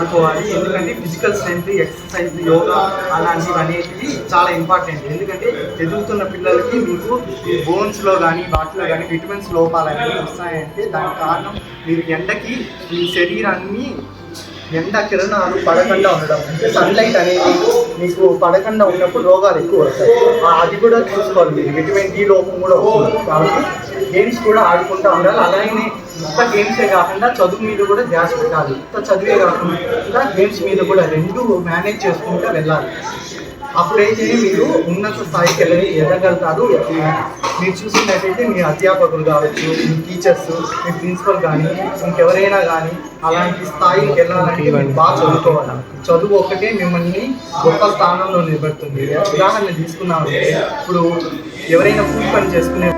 ఆడుకోవాలి. ఎందుకంటే physical strength, exercise, yoga అలాంటివి అనేటివి చాలా ఇంపార్టెంట్. ఎందుకంటే ఎదుగుతున్న పిల్లలకి మీకు బోన్స్లో కానీ వాటిలో కానీ విటమిన్స్ లోపాలు అనేవి వస్తాయంటే దానికి కారణం మీరు ఎండకి మీ శరీరాన్ని ఎండ కిరణాలు పడకుండా ఉండడం. అంటే సన్లైట్ అనేది మీకు పడకుండా ఉన్నప్పుడు రోగాలు ఎక్కువ వస్తాయి. అది కూడా చూసుకోవాలి మీరు. విటమిన్ డి లోపం కూడా వస్తుంది. కాబట్టి గేమ్స్ కూడా ఆడుకుంటూ ఉండాలి. అలాగే ఇంత గేమ్సే కాకుండా చదువు మీద కూడా ధ్యాస పెట్టాలి. ఇంత చదివే కాకుండా గేమ్స్ మీద కూడా రెండు మేనేజ్ చేసుకుంటూ వెళ్ళాలి. అప్పుడైతే మీరు ఉన్నత స్థాయికి ఎదగలుగుతారు. మీరు చూసినట్టయితే మీ అధ్యాపకులు కావచ్చు, మీ టీచర్స్, మీ ప్రిన్సిపల్ కానీ ఇంకెవరైనా కానీ అలాంటి స్థాయికి వెళ్ళాలంటే మీరు బాగా చదువుకోవాలి. చదువు ఒక్కటే మిమ్మల్ని గొప్ప స్థానంలో నిలబెడుతుంది. ఉదాహరణ తీసుకున్నామంటే ఇప్పుడు ఎవరైనా కూలి పని చేసుకునే